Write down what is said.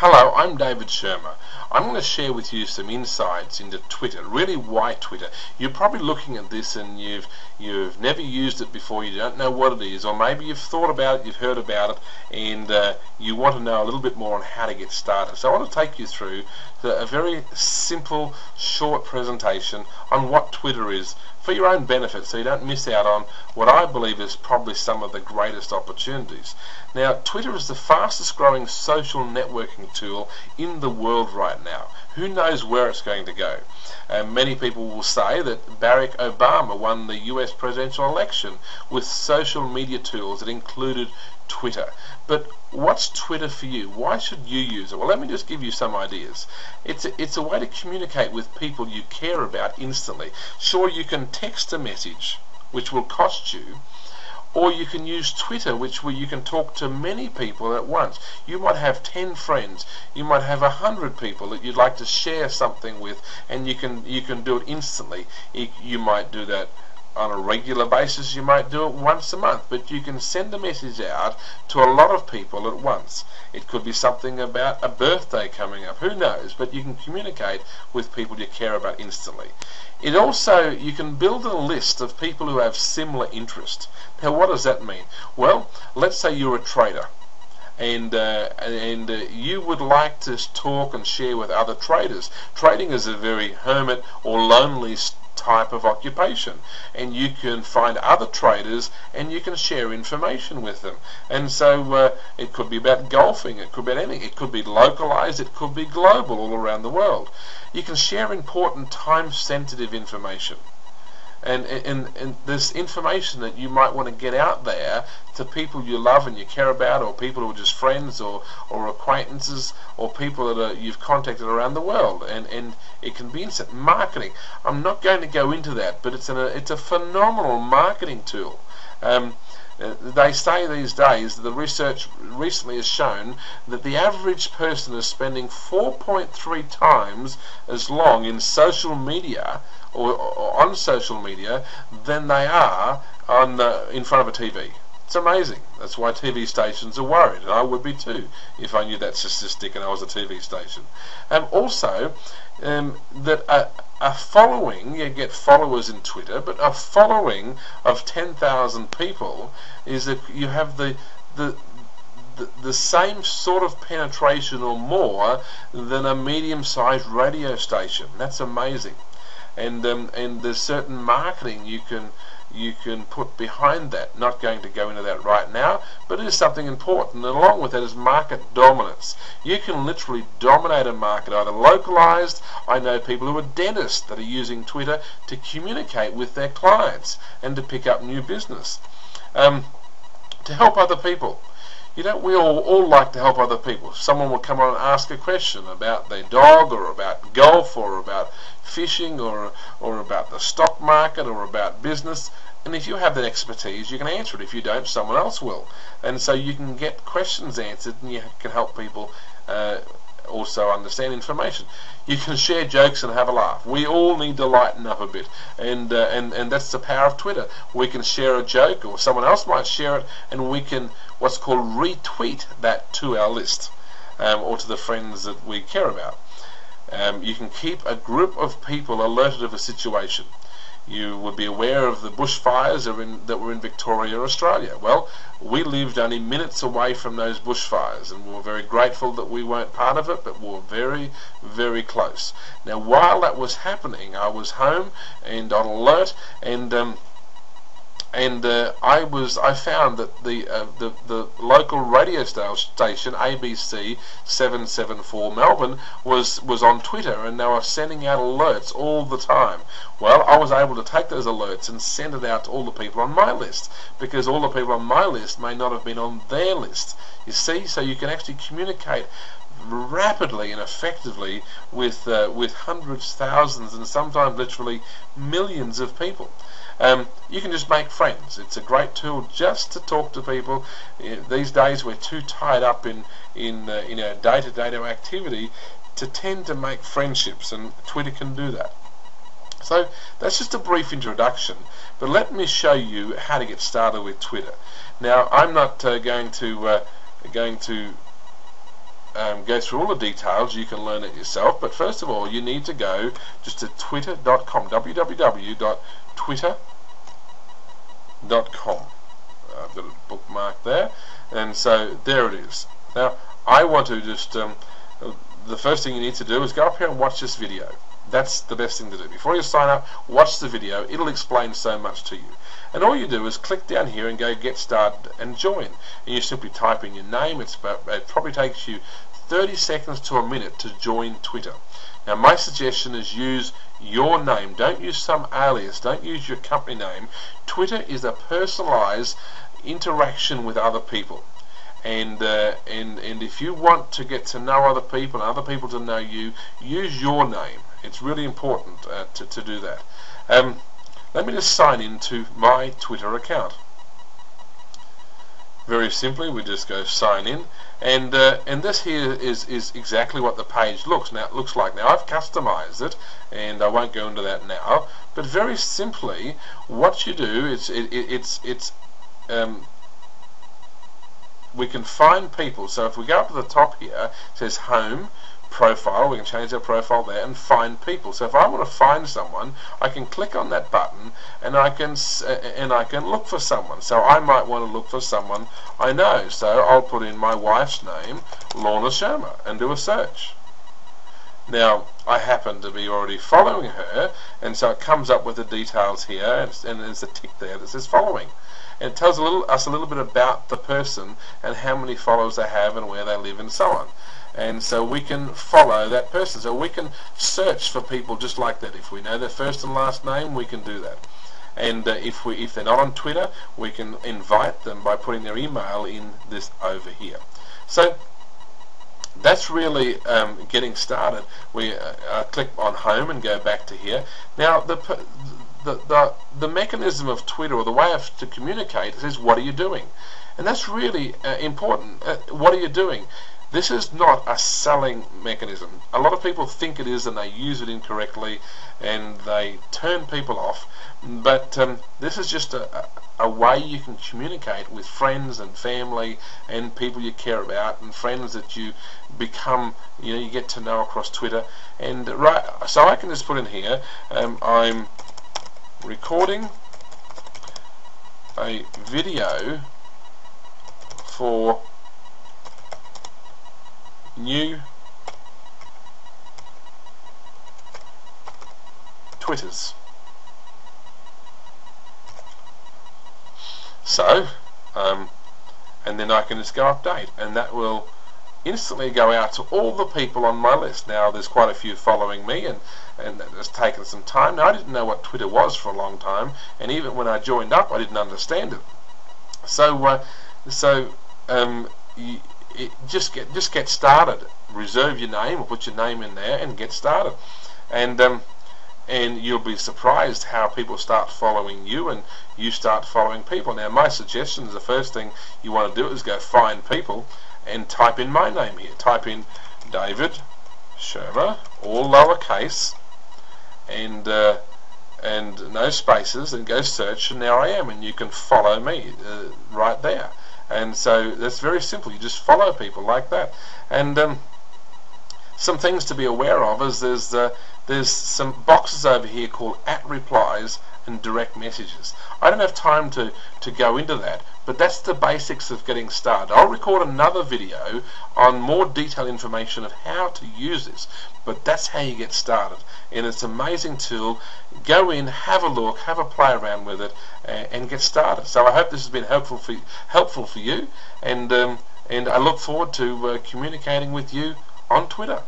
Hello, I'm David Schirmer. I'm going to share with you some insights into Twitter, really why Twitter. You're probably looking at this and you've never used it before, you don't know what it is, or maybe you've thought about it, you've heard about it, and you want to know a little bit more on how to get started. So I want to take you through a very simple, short presentation on what Twitter is for your own benefit, so you don't miss out on what I believe is probably some of the greatest opportunities. Now, Twitter is the fastest growing social networking tool in the world right now. Who knows where it's going to go? Many people will say that Barack Obama won the US presidential election with social media tools that included Twitter. But what's Twitter for you? Why should you use it? Well, let me just give you some ideas. It's a way to communicate with people you care about instantly. Sure, you can text a message, which will cost you, or you can use Twitter, where you can talk to many people at once. You might have 10 friends, you might have 100 people that you'd like to share something with, and you can do it instantly. You might do that on a regular basis, you might do it once a month, but you can send a message out to a lot of people at once. It could be something about a birthday coming up, who knows, but you can communicate with people you care about instantly. It also, you can build a list of people who have similar interests. Now, what does that mean? Well, let's say you're a trader, and you would like to talk and share with other traders. Trading is a very hermit or lonely type of occupation, and you can find other traders and you can share information with them. And so it could be about golfing, it could be about anything, it could be localized, it could be global, all around the world. You can share important time sensitive information, and this information that you might want to get out there to people you love and you care about, or people who are just friends or acquaintances, or people that you've contacted around the world, and it can be instant marketing. I'm not going to go into that, but it's a phenomenal marketing tool. They say these days, the research recently has shown that the average person is spending 4.3 times as long in social media or on social media than they are in front of a TV. It's amazing. That's why TV stations are worried, and I would be too if I knew that statistic and I was a TV station. Also, that a following, you get followers in Twitter, but a following of 10,000 people is that you have the same sort of penetration or more than a medium-sized radio station. That's amazing. And there's certain marketing you can put behind that. Not going to go into that right now, but it is something important. And along with that is market dominance. You can literally dominate a market, either localized. I know people who are dentists that are using Twitter to communicate with their clients and to pick up new business, to help other people. You know, we all like to help other people. Someone will come on and ask a question about their dog, or about golf, or about fishing, or about the stock market, or about business. And if you have that expertise, you can answer it. If you don't, someone else will. And so you can get questions answered, and you can help people also understand information. You can share jokes and have a laugh. We all need to lighten up a bit, and that's the power of Twitter. We can share a joke, or someone else might share it, and we can what's called retweet that to our list, or to the friends that we care about. You can keep a group of people alerted of a situation. You would be aware of the bushfires that were in Victoria, Australia. Well, we lived only minutes away from those bushfires, and we were very grateful that we weren't part of it, but we were very, very close. Now, while that was happening, I was home and on alert, and I found that the local radio station ABC 774 Melbourne was on Twitter, and they were sending out alerts all the time. Well, I was able to take those alerts and send it out to all the people on my list, because all the people on my list may not have been on their list. You see, so you can actually communicate rapidly and effectively with hundreds, thousands, and sometimes literally millions of people. You can just make friends. It's a great tool just to talk to people. These days we're too tied up in our day-to-day activity to tend to make friendships, and Twitter can do that. So that's just a brief introduction, but let me show you how to get started with Twitter. Now, I'm not going to go through all the details. You can learn it yourself, but first of all you need to go just to twitter.com, www.twitter.com. I've got a bookmark there, and so there it is. Now I want to just the first thing you need to do is go up here and watch this video. That's the best thing to do. Before you sign up, watch the video. It'll explain so much to you. And all you do is click down here and go get started and join. And you simply type in your name. It probably takes you 30 seconds to a minute to join Twitter. Now my suggestion is use your name. Don't use some alias. Don't use your company name. Twitter is a personalized interaction with other people. And if you want to get to know other people and other people to know you, use your name. It's really important to do that. Let me just sign into my Twitter account. Very simply, we just go sign in, and this here is exactly what the page looks like. Now I've customized it, and I won't go into that now. But very simply, what you do we can find people. So if we go up to the top here, it says home, profile. We can change our profile there and find people. So if I want to find someone, I can click on that button and I can look for someone. So I might want to look for someone I know. So I'll put in my wife's name, Lorna Schirmer, and do a search. Now I happen to be already following her, and so it comes up with the details here, and there's a tick there that says following. And it tells us a little bit about the person and how many followers they have and where they live and so on. And so we can follow that person. So we can search for people just like that. If we know their first and last name, we can do that. And if they're not on Twitter, we can invite them by putting their email in this over here. So that's really getting started. We click on home and go back to here. Now the mechanism of Twitter, or the way to communicate, is what are you doing? And that's really important. What are you doing? This is not a selling mechanism. A lot of people think it is, and they use it incorrectly and they turn people off. But this is just a way you can communicate with friends and family and people you care about, and friends that you become, you get to know across Twitter. And so I can just put in here, I'm recording a video for new Twitters. So and then I can just go update, and that will instantly go out to all the people on my list. Now there's quite a few following me, and it's taken some time. Now I didn't know what Twitter was for a long time, and even when I joined up I didn't understand it. So just get started. Reserve your name, or put your name in there and get started, and you'll be surprised how people start following you and you start following people. Now my suggestion is the first thing you want to do is go find people and type in my name here. Type in David Schirmer, all lowercase, and no spaces, and go search, and there I am, and you can follow me right there. And so that's very simple. You just follow people like that. And some things to be aware of is there's some boxes over here called @replies and direct messages. I don't have time to go into that, but that's the basics of getting started. I'll record another video on more detailed information of how to use this, but that's how you get started. And it's an amazing tool. Go in, have a look, have a play around with it, and get started. So I hope this has been helpful for you, and I look forward to communicating with you on Twitter.